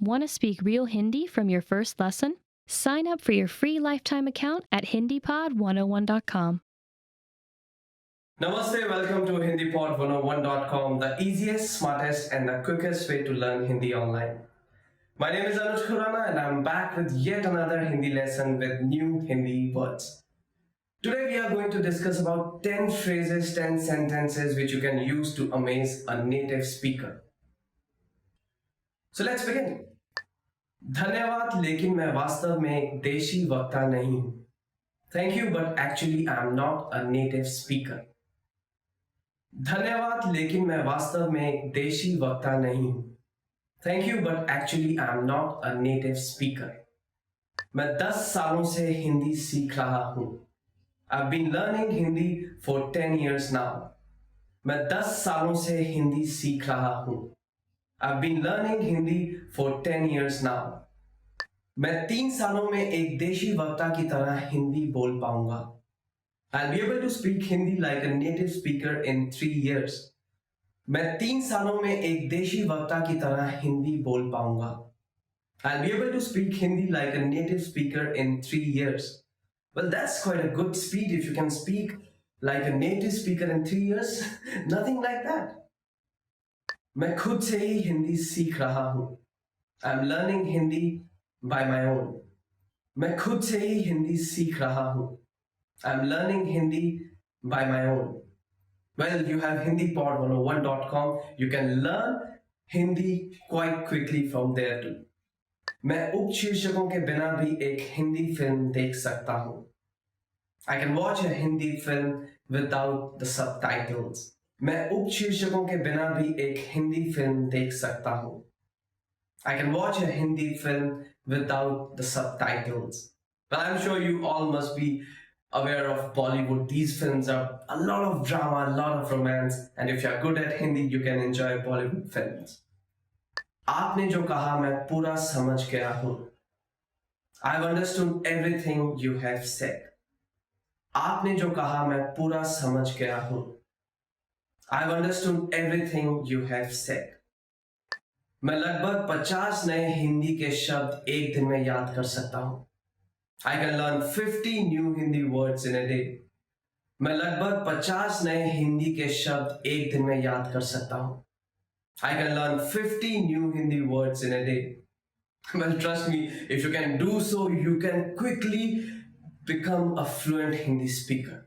Want to speak real Hindi from your first lesson? Sign up for your free lifetime account at HindiPod101.com. Namaste, welcome to HindiPod101.com, the easiest, smartest, and the quickest way to learn Hindi online. My name is Anuj Khurana and I'm back with yet another Hindi lesson with new Hindi words. Today we are going to discuss about 10 phrases, 10 sentences which you can use to amaze a native speaker. So let's begin. धन्यवाद, लेकिन मैं वास्तव में एक देशी वक्ता नहीं हूँ. Thank you, but actually I am not a native speaker. धन्यवाद, लेकिन मैं वास्तव में एक देशी वक्ता नहीं हूँ. Thank you, but actually I am not a native speaker. मैं 10 सालों से हिंदी सीख रहा हूँ. I've been learning Hindi for 10 years now. मैं 10 सालों से हिंदी सीख रहा हूँ. I've been learning Hindi for 10 years now. मैं 3 सालों में एक देशी वक्ता की तरह हिंदी बोल पाऊंगा. I'll be able to speak Hindi like a native speaker in 3 years. मैं 3 सालों में एक देशी वक्ता की तरह हिंदी बोल पाऊंगा. I'll be able to speak Hindi like a native speaker in 3 years. Well, that's quite a good speed if you can speak like a native speaker in 3 years. Nothing like that. मैं खुद से ही हिंदी सीख रहा हूँ. I'm learning Hindi by my own. मैं खुद से ही हिंदी सीख रहा हूँ. I'm learning Hindi by my own. Well, you have HindiPod101.com. You can learn Hindi quite quickly from there too. मैं उपशीर्षकों के बिना भी एक हिंदी फिल्म देख सकता हूँ. I can watch a Hindi film without the subtitles. मैं उपशीर्षकों के बिना भी एक हिंदी फिल्म देख सकता हूँ. I can watch a Hindi film without the subtitles. But I'm sure you all must be aware of Bollywood. These films are a lot of drama, a lot of romance, and if you're good at Hindi, you can enjoy Bollywood films. आपने जो कहा मैं पूरा समझ गया हूँ. I've understood everything you have said. आपने जो कहा मैं पूरा समझ गया हूँ. I've understood everything you have said. मैं लगभग 50 नए हिंदी के शब्द एक दिन में याद कर सकता हूँ. I can learn 50 new Hindi words in a day. मैं लगभग 50 नए हिंदी के शब्द एक दिन में याद कर सकता हूँ. I can learn 50 new Hindi words in a day. Well, trust me, if you can do so, you can quickly become a fluent Hindi speaker.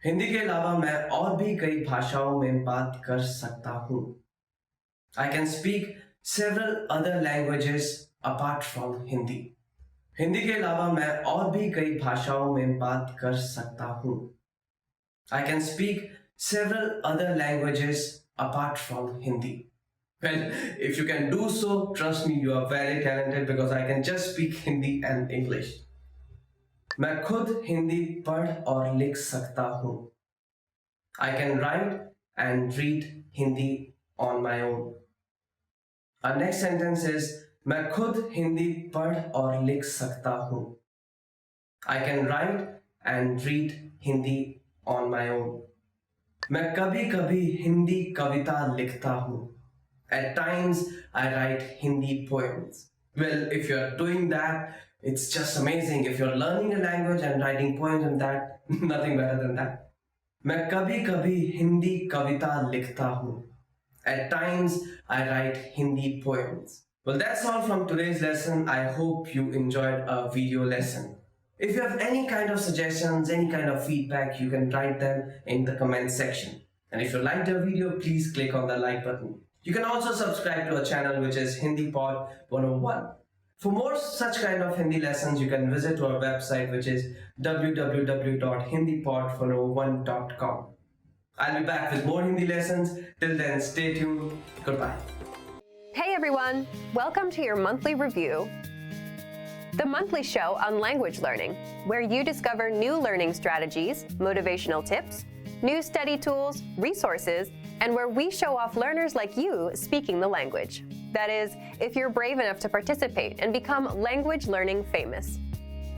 Hindi के अलावा मैं और भी कई भाषाओं में बात कर सकता हूँ. I can speak several other languages apart from Hindi. Hindi के अलावा मैं और भी कई भाषाओं में बात कर सकता हूँ. I can speak several other languages apart from Hindi. Well, if you can do so, trust me, you are very talented because I can just speak Hindi and English. मैं खुद हिंदी पढ़ और लिख सकता हूँ. I can write and read Hindi on my own. Our next sentence is मैं खुद हिंदी पढ़ और लिख सकता हूँ. I can write and read Hindi on my own. मैं कभी कभी हिंदी कविता लिखता हूँ. At times I write Hindi poems. Well, if you're doing that, it's just amazing. If you're learning a language and writing poems and that, nothing better than that. मैं कभी कभी हिंदी कविता लिखता हूँ. At times I write Hindi poems. Well, that's all from today's lesson. I hope you enjoyed a video lesson. If you have any kind of suggestions, any kind of feedback, you can write them in the comment section. And if you liked the video, please click on the like button. You can also subscribe to our channel, which is HindiPod 101. For more such kind of Hindi lessons, you can visit our website, which is www.hindipod101.com. I'll be back with more Hindi lessons. Till then, stay tuned. Goodbye. Hey everyone, welcome to your monthly review. The monthly show on language learning, where you discover new learning strategies, motivational tips, new study tools, resources, and where we show off learners like you speaking the language. That is, if you're brave enough to participate and become language learning famous.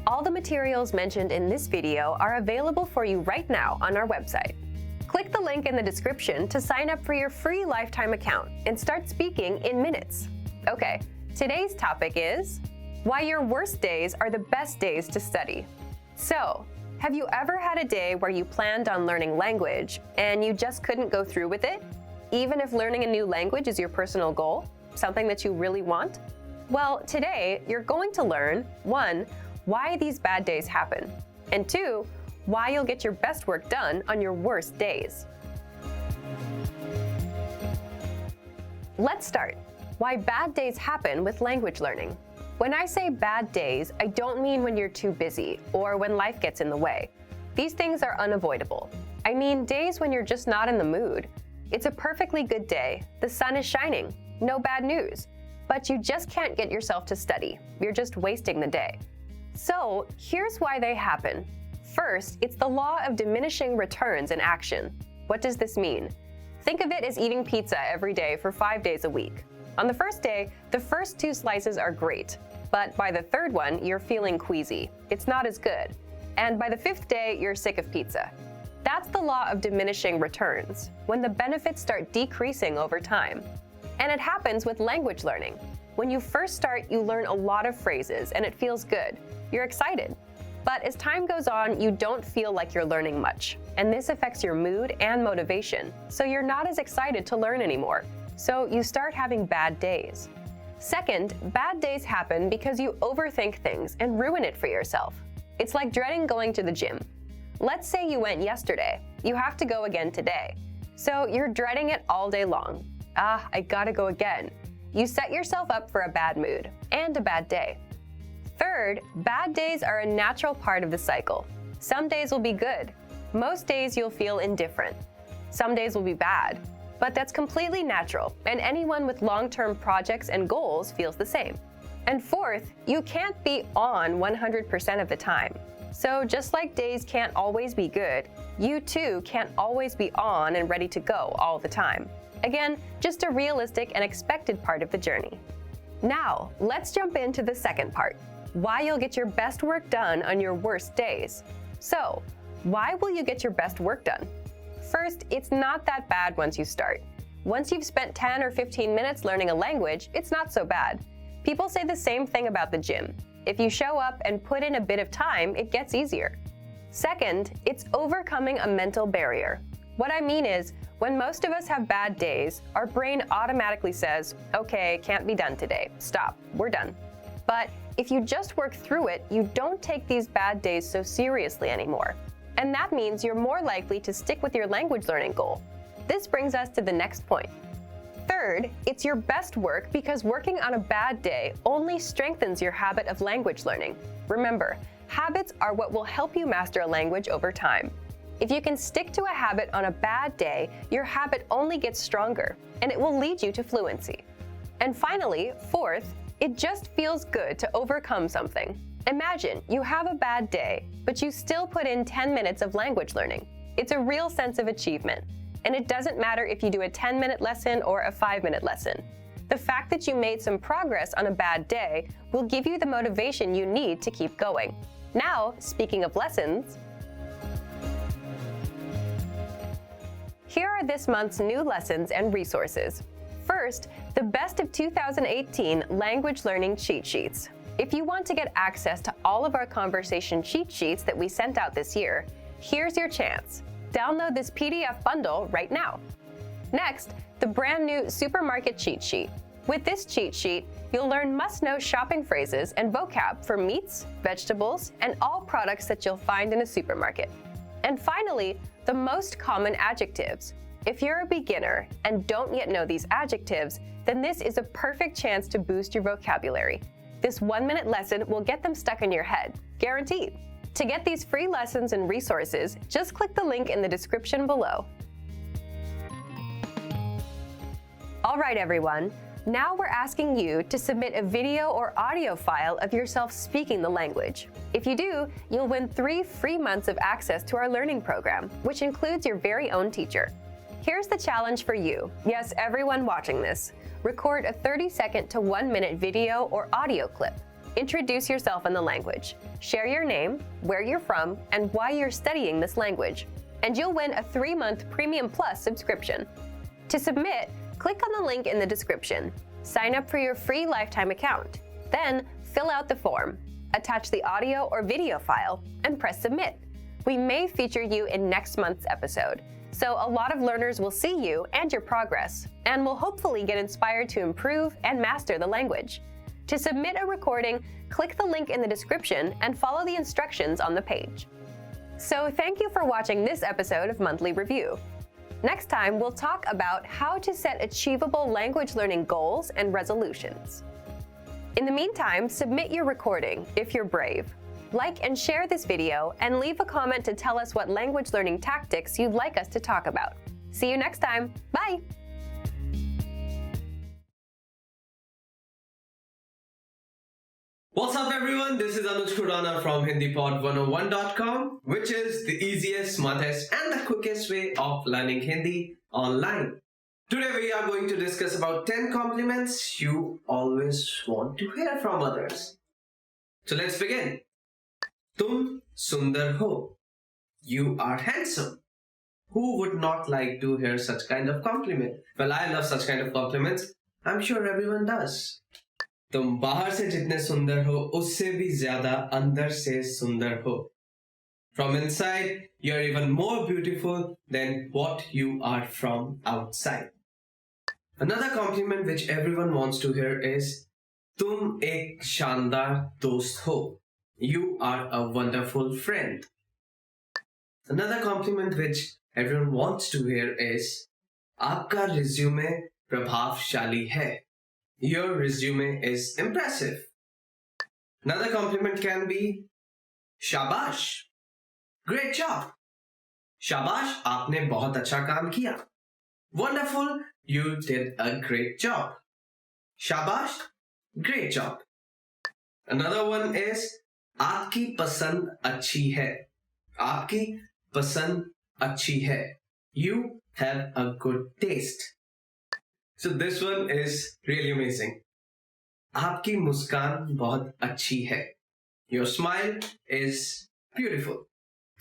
All the materials mentioned in this video are available for you right now on our website. Click the link in the description to sign up for your free lifetime account and start speaking in minutes. Okay, Today's topic is why your worst days are the best days to study. So, have you ever had a day where you planned on learning language and you just couldn't go through with it? Even if learning a new language is your personal goal, something that you really want? Well, today you're going to learn 1. Why these bad days happen, and 2. Why you'll get your best work done on your worst days. Let's start. Why bad days happen with language learning. When I say bad days, I don't mean when you're too busy or when life gets in the way. These things are unavoidable. I mean days when you're just not in the mood. It's a perfectly good day, the sun is shining, no bad news, but you just can't get yourself to study. You're just wasting the day. So here's why they happen. First, it's the law of diminishing returns in action. What does this mean? Think of it as eating pizza every day for 5 days a week. On the first day, the first 2 slices are great, but by the third one, you're feeling queasy. It's not as good. And by the 5th day, you're sick of pizza. That's the law of diminishing returns, when the benefits start decreasing over time. And it happens with language learning. When you first start, you learn a lot of phrases and it feels good. You're excited. But as time goes on, you don't feel like you're learning much. And this affects your mood and motivation. So you're not as excited to learn anymore. So you start having bad days. Second, bad days happen because you overthink things and ruin it for yourself. It's like dreading going to the gym. Let's say you went yesterday. You have to go again today. So you're dreading it all day long. I gotta go again. You set yourself up for a bad mood and a bad day. Third, bad days are a natural part of the cycle. Some days will be good. Most days you'll feel indifferent. Some days will be bad. But that's completely natural, and anyone with long-term projects and goals feels the same. And fourth, you can't be on 100% of the time. So just like days can't always be good, you too can't always be on and ready to go all the time. Again, just a realistic and expected part of the journey. Now, let's jump into the second part, why you'll get your best work done on your worst days. So, why will you get your best work done? First, it's not that bad once you start. Once you've spent 10 or 15 minutes learning a language, it's not so bad. People say the same thing about the gym. If you show up and put in a bit of time, it gets easier. Second, it's overcoming a mental barrier. What I mean is, when most of us have bad days, our brain automatically says, okay, can't be done today, stop, we're done. But if you just work through it, you don't take these bad days so seriously anymore. And that means you're more likely to stick with your language learning goal. This brings us to the next point. Third, it's your best work because working on a bad day only strengthens your habit of language learning. Remember, habits are what will help you master a language over time. If you can stick to a habit on a bad day, your habit only gets stronger, and it will lead you to fluency. And finally, fourth, it just feels good to overcome something. Imagine you have a bad day, but you still put in 10 minutes of language learning. It's a real sense of achievement. And it doesn't matter if you do a 10-minute lesson or a 5-minute lesson. The fact that you made some progress on a bad day will give you the motivation you need to keep going. Now, speaking of lessons, here are this month's new lessons and resources. First, the Best of 2018 Language Learning Cheat Sheets. If you want to get access to all of our conversation cheat sheets that we sent out this year, here's your chance. Download this PDF bundle right now. Next, the brand new Supermarket Cheat Sheet. With this cheat sheet, you'll learn must-know shopping phrases and vocab for meats, vegetables, and all products that you'll find in a supermarket. And finally, the most common adjectives. If you're a beginner and don't yet know these adjectives, then this is a perfect chance to boost your vocabulary. This 1-minute lesson will get them stuck in your head, guaranteed. To get these free lessons and resources, just click the link in the description below. All right, everyone. Now we're asking you to submit a video or audio file of yourself speaking the language. If you do, you'll win 3 free months of access to our learning program, which includes your very own teacher. Here's the challenge for you. Yes, everyone watching this. Record a 30-second to 1-minute video or audio clip. Introduce yourself in the language. Share your name, where you're from, and why you're studying this language. And you'll win a 3-month Premium Plus subscription. To submit, click on the link in the description. Sign up for your free lifetime account. Then, fill out the form, attach the audio or video file, and press submit. We may feature you in next month's episode, so a lot of learners will see you and your progress, and will hopefully get inspired to improve and master the language. To submit a recording, click the link in the description and follow the instructions on the page. So thank you for watching this episode of Monthly Review. Next time, we'll talk about how to set achievable language learning goals and resolutions. In the meantime, submit your recording if you're brave. Like and share this video, and leave a comment to tell us what language learning tactics you'd like us to talk about. See you next time. Bye! What's up everyone, this is Anuj Khurana from HindiPod101.com, which is the easiest, smartest and the quickest way of learning Hindi online. Today we are going to discuss about 10 compliments you always want to hear from others. So let's begin. Tum sundar ho. You are handsome. Who would not like to hear such kind of compliment? Well, I love such kind of compliments. I'm sure everyone does. तुम बाहर से जितने सुंदर हो उससे भी ज्यादा अंदर से सुंदर हो. From inside, you're even more beautiful than what you are from outside. Another compliment which everyone wants to hear is तुम एक शानदार दोस्त हो. You are a wonderful friend. Another compliment which everyone wants to hear is आपका resume प्रभावशाली है. Your resume is impressive. Another compliment can be Shabash. Great job. Shabash, आपने बहुत अच्छा काम किया. Wonderful, you did a great job. Shabash, great job. Another one is आपकी पसंद अच्छी है. आपकी पसंद अच्छी है. You have a good taste. So this one is really amazing. आपकी मुस्कान बहुत अच्छी है. Your smile is beautiful.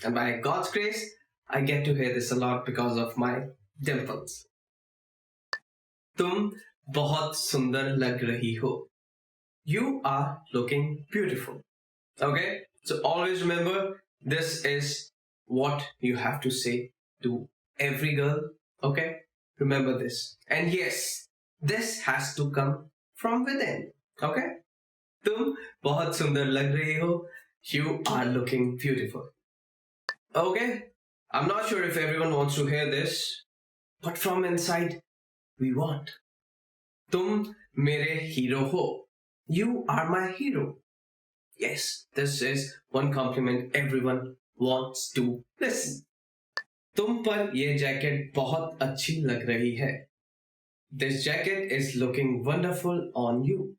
And by God's grace, I get to hear this a lot because of my dimples. तुम बहुत सुंदर लग रही हो. You are looking beautiful. Okay? So always remember, this is what you have to say to every girl. Okay? Remember this. And yes, this has to come from within. Okay? तुम बहुत सुंदर लग रही हो. You are looking beautiful. Okay? I'm not sure if everyone wants to hear this, but from inside, we want. तुम मेरे hero हो. You are my hero. Yes, this is one compliment everyone wants to listen. तुम पर ये jacket बहुत अच्छी लग रही है. This jacket is looking wonderful on you.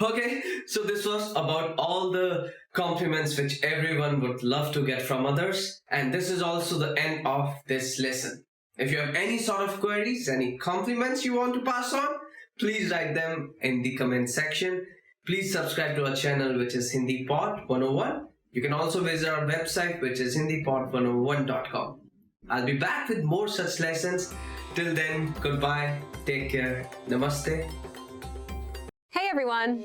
Okay, so this was about all the compliments which everyone would love to get from others. And this is also the end of this lesson. If you have any sort of queries, any compliments you want to pass on, please write them in the comment section. Please subscribe to our channel, which is Hindi Pod 101. You can also visit our website, which is HindiPod101.com. I'll be back with more such lessons. Till then, goodbye, take care, namaste. Hey everyone!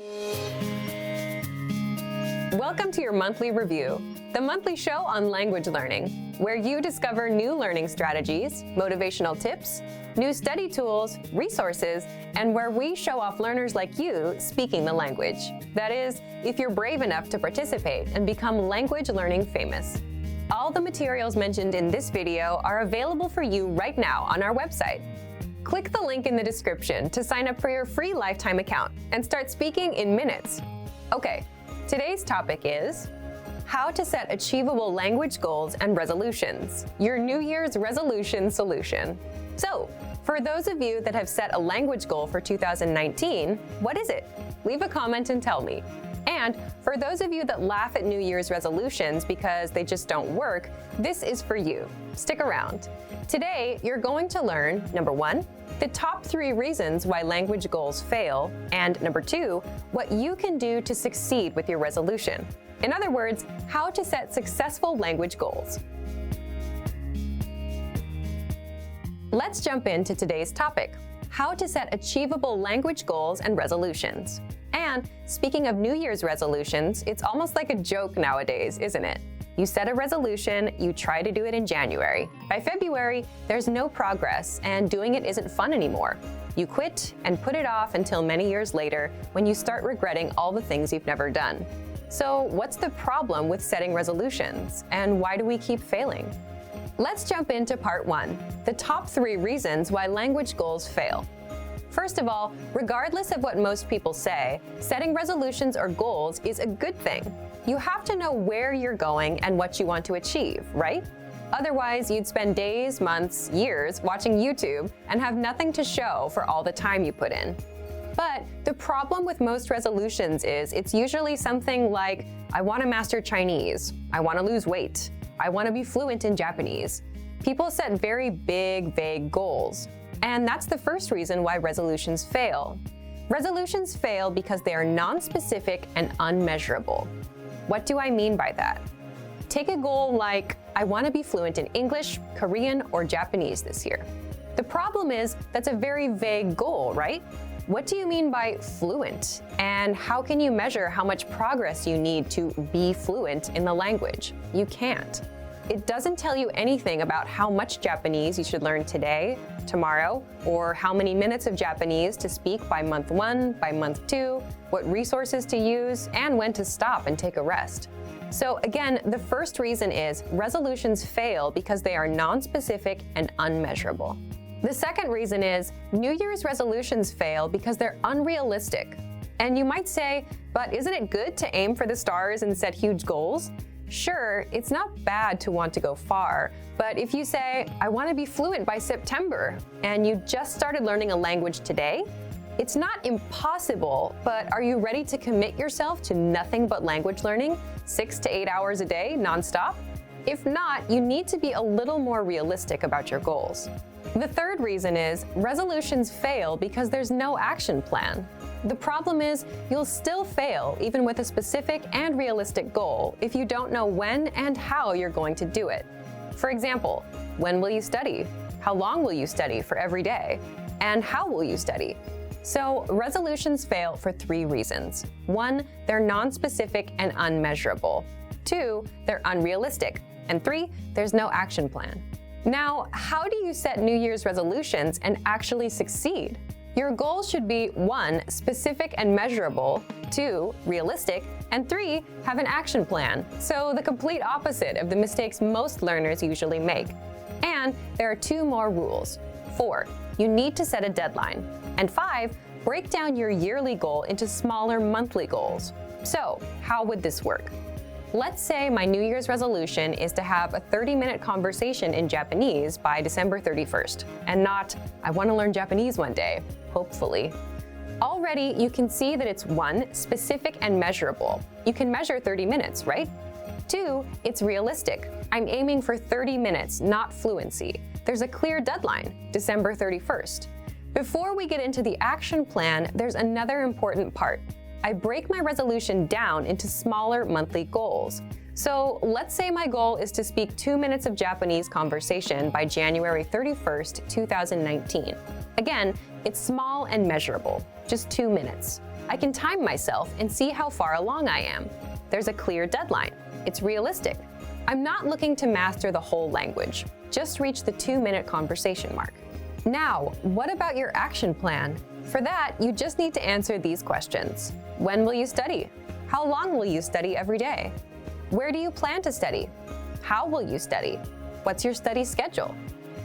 Welcome to your monthly review, the monthly show on language learning, where you discover new learning strategies, motivational tips, new study tools, resources, and where we show off learners like you speaking the language. That is, if you're brave enough to participate and become language learning famous. All the materials mentioned in this video are available for you right now on our website. Click the link in the description to sign up for your free lifetime account and start speaking in minutes. Okay, today's topic is how to set achievable language goals and resolutions, your New Year's resolution solution. So, for those of you that have set a language goal for 2019, what is it? Leave a comment and tell me. And for those of you that laugh at New Year's resolutions because they just don't work, this is for you. Stick around. Today, you're going to learn, number 1, the top 3 reasons why language goals fail, and number 2, what you can do to succeed with your resolution. In other words, how to set successful language goals. Let's jump into today's topic, how to set achievable language goals and resolutions. And speaking of New Year's resolutions, it's almost like a joke nowadays, isn't it? You set a resolution, you try to do it in January. By February, there's no progress and doing it isn't fun anymore. You quit and put it off until many years later when you start regretting all the things you've never done. So what's the problem with setting resolutions and why do we keep failing? Let's jump into part 1, the top 3 reasons why language goals fail. First of all, regardless of what most people say, setting resolutions or goals is a good thing. You have to know where you're going and what you want to achieve, right? Otherwise, you'd spend days, months, years watching YouTube and have nothing to show for all the time you put in. But the problem with most resolutions is it's usually something like, I want to master Chinese, I want to lose weight, I want to be fluent in Japanese. People set very big, vague goals. And that's the first reason why resolutions fail. Resolutions fail because they are non-specific and unmeasurable. What do I mean by that? Take a goal like, I want to be fluent in English, Korean, or Japanese this year. The problem is that's a very vague goal, right? What do you mean by fluent? And how can you measure how much progress you need to be fluent in the language? You can't. It doesn't tell you anything about how much Japanese you should learn today, tomorrow, or how many minutes of Japanese to speak by month 1, by month 2, what resources to use, and when to stop and take a rest. So again, the first reason is resolutions fail because they are non-specific and unmeasurable. The second reason is New Year's resolutions fail because they're unrealistic. And you might say, but isn't it good to aim for the stars and set huge goals? Sure, it's not bad to want to go far, but if you say, I want to be fluent by September, and you just started learning a language today, it's not impossible, but are you ready to commit yourself to nothing but language learning, 6 to 8 hours a day, nonstop? If not, you need to be a little more realistic about your goals. The third reason is resolutions fail because there's no action plan. The problem is you'll still fail even with a specific and realistic goal if you don't know when and how you're going to do it. For example, when will you study? How long will you study for every day? And how will you study? So resolutions fail for 3 reasons. 1, they're non-specific and unmeasurable. 2, they're unrealistic. And 3, there's no action plan. Now, how do you set New Year's resolutions and actually succeed? Your goals should be 1, specific and measurable, 2, realistic, and 3, have an action plan. So the complete opposite of the mistakes most learners usually make. And there are 2 more rules. 4, you need to set a deadline. And 5, break down your yearly goal into smaller monthly goals. So how would this work? Let's say my New Year's resolution is to have a 30-minute conversation in Japanese by December 31st, and not, I want to learn Japanese one day, hopefully. Already, you can see that it's 1, specific and measurable. You can measure 30 minutes, right? 2, it's realistic. I'm aiming for 30 minutes, not fluency. There's a clear deadline, December 31st. Before we get into the action plan, there's another important part. I break my resolution down into smaller monthly goals. So let's say my goal is to speak 2 minutes of Japanese conversation by January 31st, 2019. Again, it's small and measurable, just 2 minutes. I can time myself and see how far along I am. There's a clear deadline. It's realistic. I'm not looking to master the whole language, just reach the 2-minute conversation mark. Now, what about your action plan? For that, you just need to answer these questions. When will you study? How long will you study every day? Where do you plan to study? How will you study? What's your study schedule?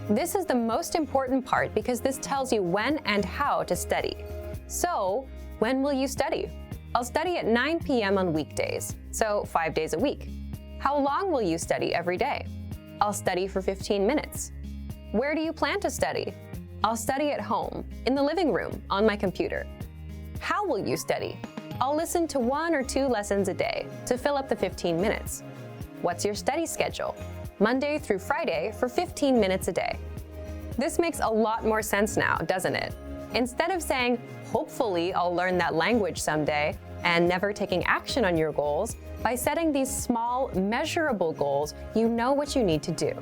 This is the most important part because this tells you when and how to study. So, when will you study? I'll study at 9 p.m. on weekdays, so 5 days a week. How long will you study every day? I'll study for 15 minutes. Where do you plan to study? I'll study at home, in the living room, on my computer. How will you study? I'll listen to 1 or 2 lessons a day to fill up the 15 minutes. What's your study schedule? Monday through Friday for 15 minutes a day. This makes a lot more sense now, doesn't it? Instead of saying, hopefully I'll learn that language someday, and never taking action on your goals, by setting these small, measurable goals, you know what you need to do.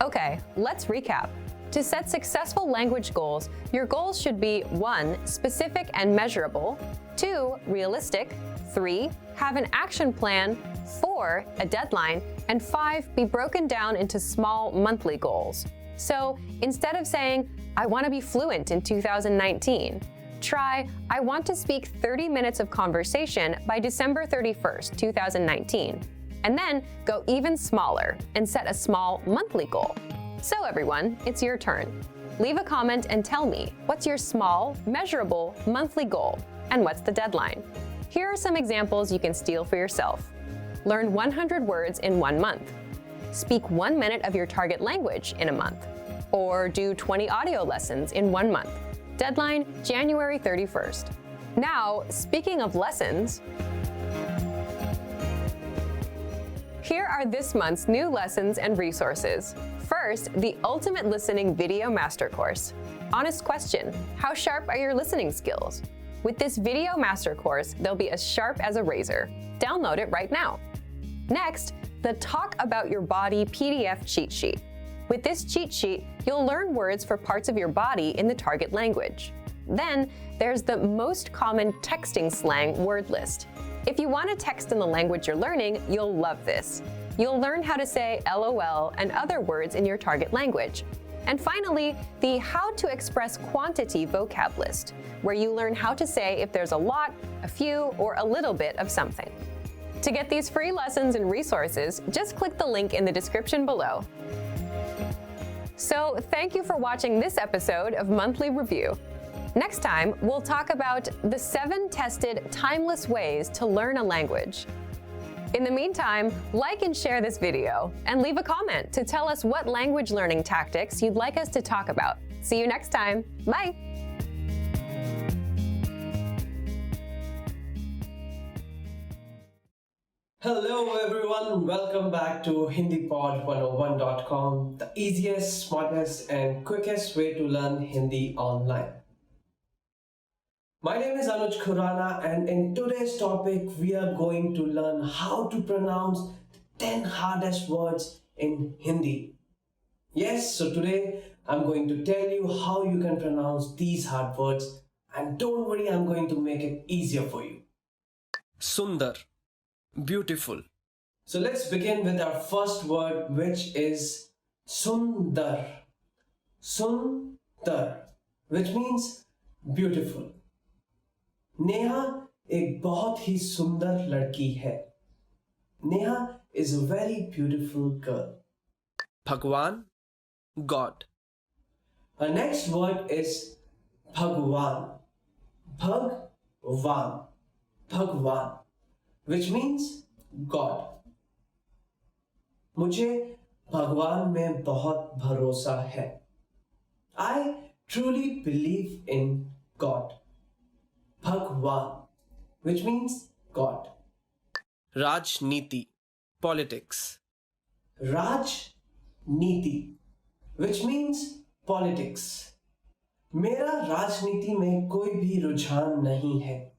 Okay, let's recap. To set successful language goals, your goals should be 1. Specific and measurable, 2. Realistic, 3. Have an action plan, 4. A deadline, and 5. Be broken down into small monthly goals. So instead of saying, I want to be fluent in 2019, try, I want to speak 30 minutes of conversation by December 31st, 2019. And then go even smaller and set a small monthly goal. So everyone, it's your turn. Leave a comment and tell me, what's your small, measurable monthly goal? And what's the deadline? Here are some examples you can steal for yourself. Learn 100 words in 1 month. Speak 1 minute of your target language in a month. Or do 20 audio lessons in 1 month. Deadline, January 31st. Now, speaking of lessons, here are this month's new lessons and resources. First, the Ultimate Listening Video Master Course. Honest question, how sharp are your listening skills? With this video master course, they'll be as sharp as a razor. Download it right now. Next, the Talk About Your Body PDF cheat sheet. With this cheat sheet, you'll learn words for parts of your body in the target language. Then, there's the most common texting slang word list. If you want to text in the language you're learning, you'll love this. You'll learn how to say LOL and other words in your target language. And finally, the How to Express Quantity vocab list, where you learn how to say if there's a lot, a few, or a little bit of something. To get these free lessons and resources, just click the link in the description below. So, thank you for watching this episode of Monthly Review. Next time, we'll talk about the 7 tested timeless ways to learn a language. In the meantime, like and share this video, and leave a comment to tell us what language learning tactics you'd like us to talk about. See you next time. Bye! Hello everyone, welcome back to HindiPod101.com, the easiest, smartest and quickest way to learn Hindi online. My name is Anuj Khurana, and in today's topic we are going to learn how to pronounce the 10 hardest words in Hindi. Yes, so today I'm going to tell you how you can pronounce these hard words, and don't worry, I'm going to make it easier for you. Sundar, beautiful. So let's begin with our first word, which is Sundar. Sundar, which means beautiful. Neha एक बहुत ही सुंदर लड़की है. Neha is a very beautiful girl. भगवान, God. Our next word is Bhagwan. Bhagwan. Bhagwan, which means God. मुझे भगवान में बहुत भरोसा है. I truly believe in God. Bhagwan, which means God. Rajniti, politics. Rajniti, which means politics. मेरा राजनीति में कोई भी रुझान नहीं है.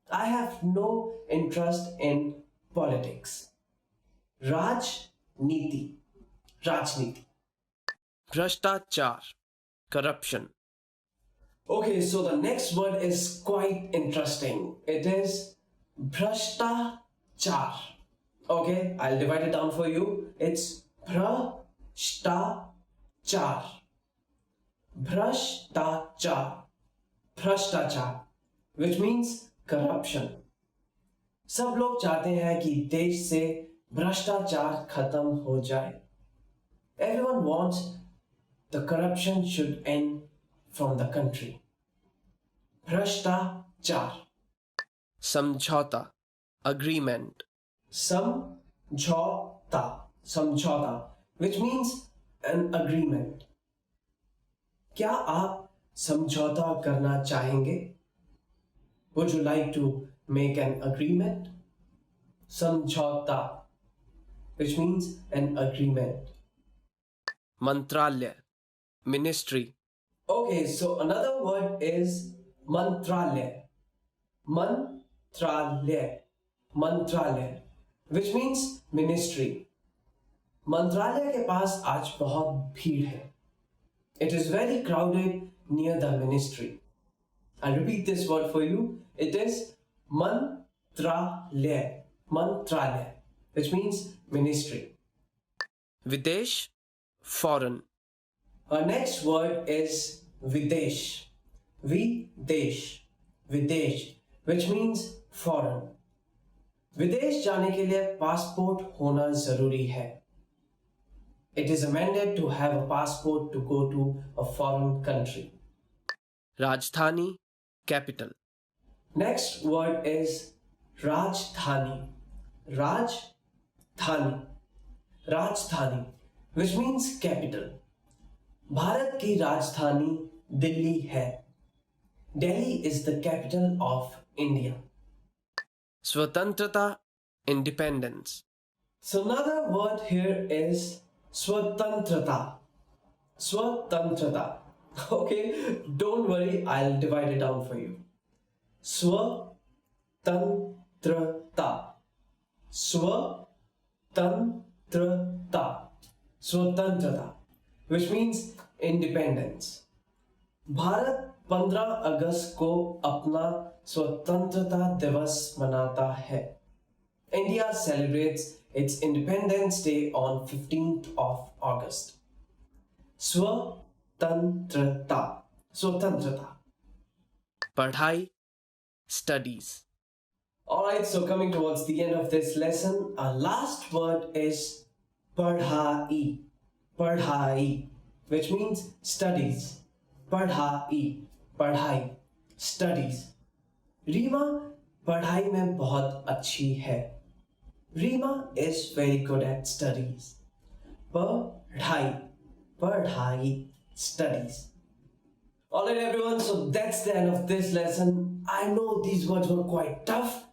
I have no interest in politics. Rajniti, Rajniti. Bhrashtachar, corruption. Okay, so the next word is quite interesting. It is Bhrashtachar. Okay, I'll divide it down for you. It's Bhrashtachar. Bhrashtachar. Bhrashtachar, which means corruption. सब लोग चाहते हैं कि देश से भ्रष्टाचार खत्म हो जाए. Everyone wants the corruption should end from the country. Bhrashtachar. Samjhauta, agreement. Samjhauta, samjhauta, which means an agreement. क्या आप समझौता करना चाहेंगे? Would you like to make an agreement? Samjhauta, which means an agreement. Mantralaya, ministry. Okay, so another word is mantralaya. Mantralaya. Mantralaya, which means ministry. मंत्रालय के पास आज बहुत भीड़ है. It is very crowded near the ministry. I'll repeat this word for you. It is mantralaya. Mantralaya, which means ministry. Videsh, foreign. Our next word is Videsh. Videsh. Videsh, which means foreign. विदेश जाने के लिए passport होना जरूरी है. It is amended to have a passport to go to a foreign country. Rajdhani, capital. Next word is Rajdhani. Rajdhani. Rajdhani, which means capital. Bharat की राजधानी दिल्ली है. Delhi is the capital of India. Swatantrata, independence. So another word here is Swatantrata. Swatantrata. Okay, don't worry, I'll divide it down for you. Swatantrata. Swatantrata. Swatantrata, which means independence. Bharat 15 अगस्त को अपना स्वतंत्रता दिवस मनाता है. India celebrates its Independence Day on 15th of August. स्वतंत्रता. स्वतंत्रता. पढ़ाई, studies. Alright, so coming towards the end of this lesson, our last word is पढ़ाई. पढ़ाई, which means studies. पढ़ाई. पढ़ाई. Studies. रीमा पढ़ाई में बहुत अच्छी है. Reema is very good at studies. पढ़ाई. पढ़ाई. Studies. Alright everyone, so that's the end of this lesson. I know these words were quite tough,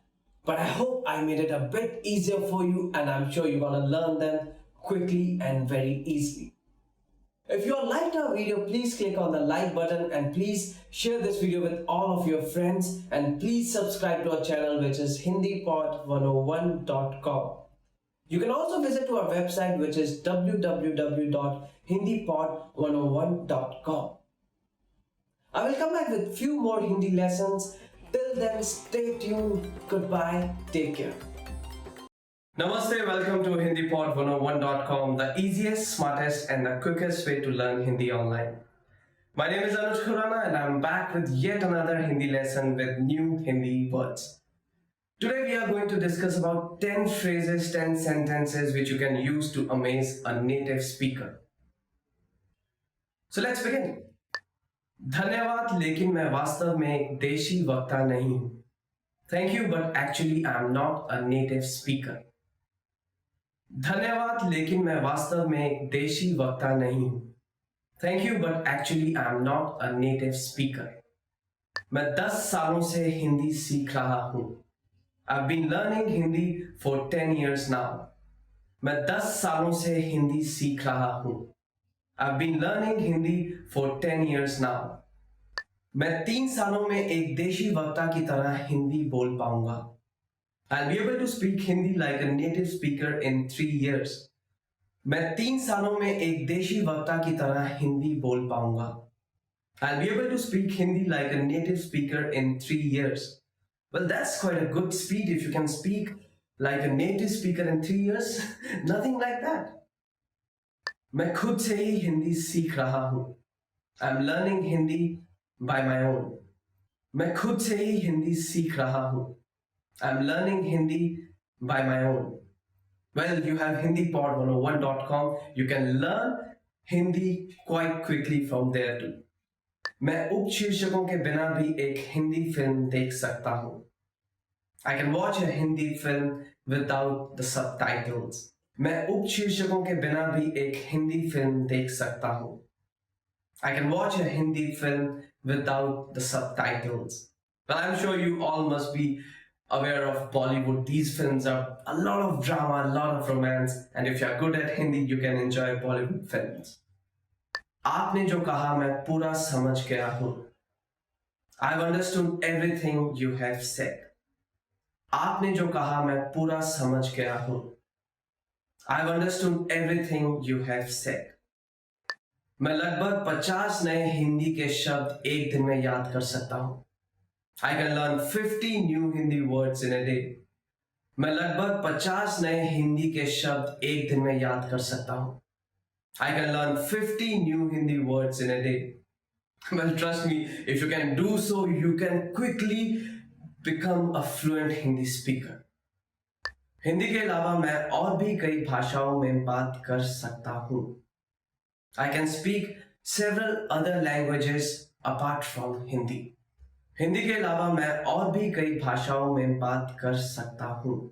but I hope I made it a bit easier for you, and I'm sure you're gonna learn them quickly and very easily. If you all liked our video, please click on the like button and please share this video with all of your friends, and please subscribe to our channel, which is hindipod101.com. You can also visit to our website, which is www.hindipod101.com. I will come back with few more Hindi lessons. Till then, stay tuned. Goodbye. Take care. Namaste, welcome to HindiPod101.com, the easiest, smartest and the quickest way to learn Hindi online. My name is Anuj Khurana and I'm back with yet another Hindi lesson with new Hindi words. Today we are going to discuss about 10 phrases, 10 sentences which you can use to amaze a native speaker. So let's begin. धन्यवाद, लेकिन मैं वास्तव में एक देशी वक्ता नहीं हूँ. Thank you, but actually I'm not a native speaker. धन्यवाद, लेकिन मैं वास्तव में एक देशी वक्ता नहीं हूँ. Thank you, but actually I'm not a native speaker. मैं 10 सालों से हिंदी सीख रहा हूँ. I've been learning Hindi for 10 years now. मैं 10 सालों से हिंदी सीख रहा हूँ. I've been learning Hindi for 10 years now. मैं 3 सालों में एक देशी वक्ता की तरह हिंदी बोल पाऊंगा. I'll be able to speak Hindi like a native speaker in 3 years. मैं 3 सालों में एक देशी वक्ता की तरह हिंदी बोल पाऊंगा. I'll be able to speak Hindi like a native speaker in 3 years. Well, that's quite a good speed if you can speak like a native speaker in 3 years. Nothing like that. मैं खुद से ही हिंदी सीख रहा हूँ. I'm learning Hindi by my own. मैं खुद से ही हिंदी सीख रहा हूँ. I'm learning Hindi by my own. Well, you have HindiPod101.com. You can learn Hindi quite quickly from there too. मैं उपशीर्षकों के बिना भी एक हिंदी फिल्म देख सकता हूँ. I can watch a Hindi film without the subtitles. मैं उपशीर्षकों के बिना भी एक हिंदी फिल्म देख सकता हूँ. I can watch a Hindi film without the subtitles. Well, I'm sure you all must be aware of Bollywood. These films are a lot of drama, a lot of romance, and if you're good at Hindi, you can enjoy Bollywood films. आपने जो कहा मैं पूरा समझ गया हूँ. I've understood everything you have said. आपने जो कहा मैं पूरा समझ गया हूँ. I've understood everything you have said. मैं लगभग 50 नए हिंदी के शब्द एक दिन में याद कर सकता हूं. I can learn 50 new Hindi words in a day. मैं लगभग 50 नए हिंदी के शब्द एक दिन में याद कर सकता हूं. I can learn 50 new Hindi words in a day. Well, trust me, if you can do so, you can quickly become a fluent Hindi speaker. Hindi के अलावा मैं और भी कई भाषाओं में बात कर सकता हूं. I can speak several other languages apart from Hindi. Hindi के अलावा मैं और भी कई भाषाओं में बात कर सकता हूं.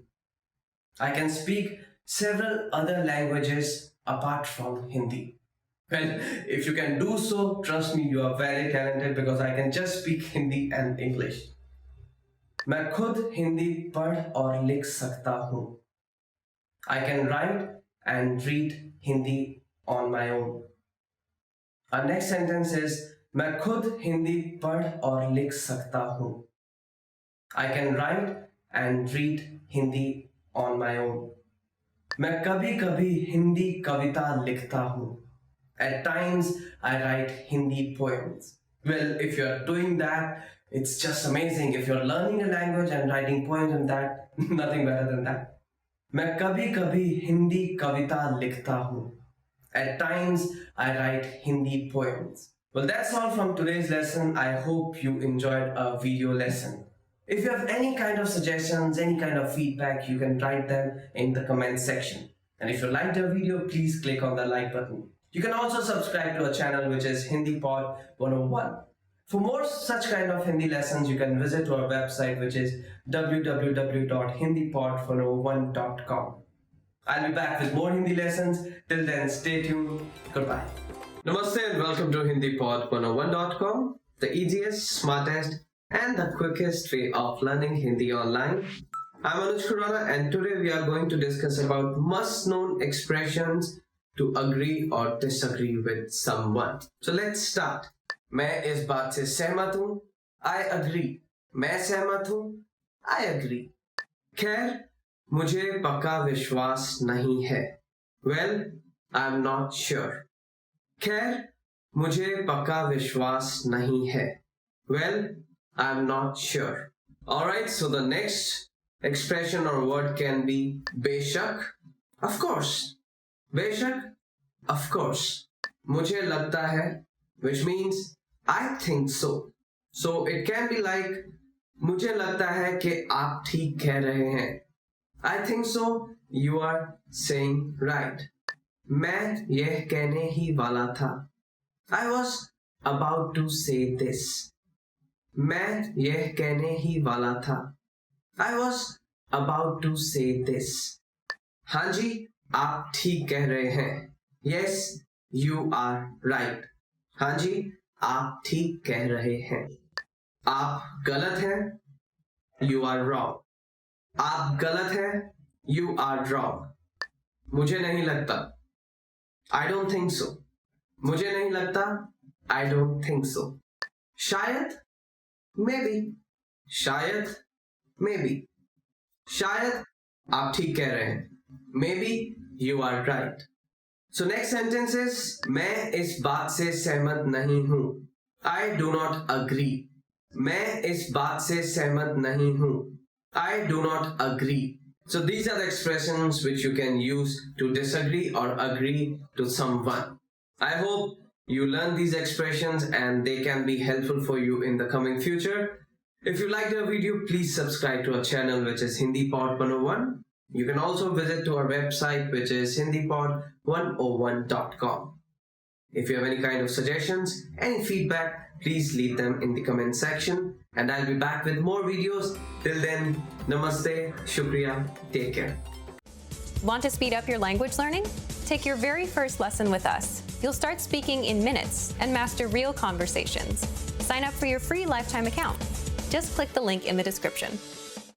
I can speak several other languages apart from Hindi. Well, if you can do so, trust me, you are very talented because I can just speak Hindi and English. मैं खुद हिंदी पढ़ और लिख सकता हूं. I can write and read Hindi on my own. Our next sentence is मैं खुद हिंदी पढ़ और लिख सकता हूं. I can write and read Hindi on my own. मैं कभी कभी हिंदी कविता लिखता हूं. At times I write Hindi poems. Well, if you're doing that, it's just amazing. If you're learning a language and writing poems and that, nothing better than that. मैं कभी कभी हिंदी कविता लिखता हूं. At times I write Hindi poems. Well, that's all from today's lesson. I hope you enjoyed our video lesson. If you have any kind of suggestions, any kind of feedback, you can write them in the comment section. And if you liked our video, please click on the like button. You can also subscribe to our channel, which is Hindi Pod 101. For more such kind of Hindi lessons, you can visit our website, which is www.hindipod101.com. I'll be back with more Hindi lessons. Till then, stay tuned. Goodbye. Namaste and welcome to HindiPod101.com, the easiest, smartest, and the quickest way of learning Hindi online. I'm Anuj Khurana, and today we are going to discuss about must-known expressions to agree or disagree with someone. So let's start. मैं इस बात से सहमत हूं. I agree. मैं सहमत हूं. I agree. खैर, मुझे पक्का विश्वास नहीं है. Well, I'm not sure. खैर, मुझे पक्का विश्वास नहीं है. Well, I'm not sure. Alright, so the next expression or word can be बेशक. Of course. बेशक. Of course. मुझे लगता है, which means I think so. So it can be like मुझे लगता है कि आप ठीक कह रहे हैं. I think so. You are saying right. मैं यह कहने ही वाला था. I was about to say this. मैं यह कहने ही वाला था. I was about to say this. हाँ जी, आप ठीक कह रहे हैं. Yes, you are right. हाँ जी, आप ठीक कह रहे हैं. आप गलत हैं. You are wrong. आप गलत हैं. You are wrong. मुझे नहीं लगता. I don't think so. मुझे नहीं लगता. I don't think so. शायद. Maybe. शायद. Maybe. शायद आप ठीक कह रहे हैं. Maybe you are right. So next sentence is मैं इस बात से सहमत नहीं हूं. I do not agree. मैं इस बात से सहमत नहीं हूं. I do not agree. So these are the expressions which you can use to disagree or agree to someone. I hope you learn these expressions and they can be helpful for you in the coming future. If you liked our video, please subscribe to our channel, which is Hindi Pod 101. You can also visit to our website, which is HindiPod101.com. If you have any kind of suggestions, any feedback, please leave them in the comment section. And I'll be back with more videos. Till then, namaste, shukriya, take care. Want to speed up your language learning? Take your very first lesson with us. You'll start speaking in minutes and master real conversations. Sign up for your free lifetime account. Just click the link in the description.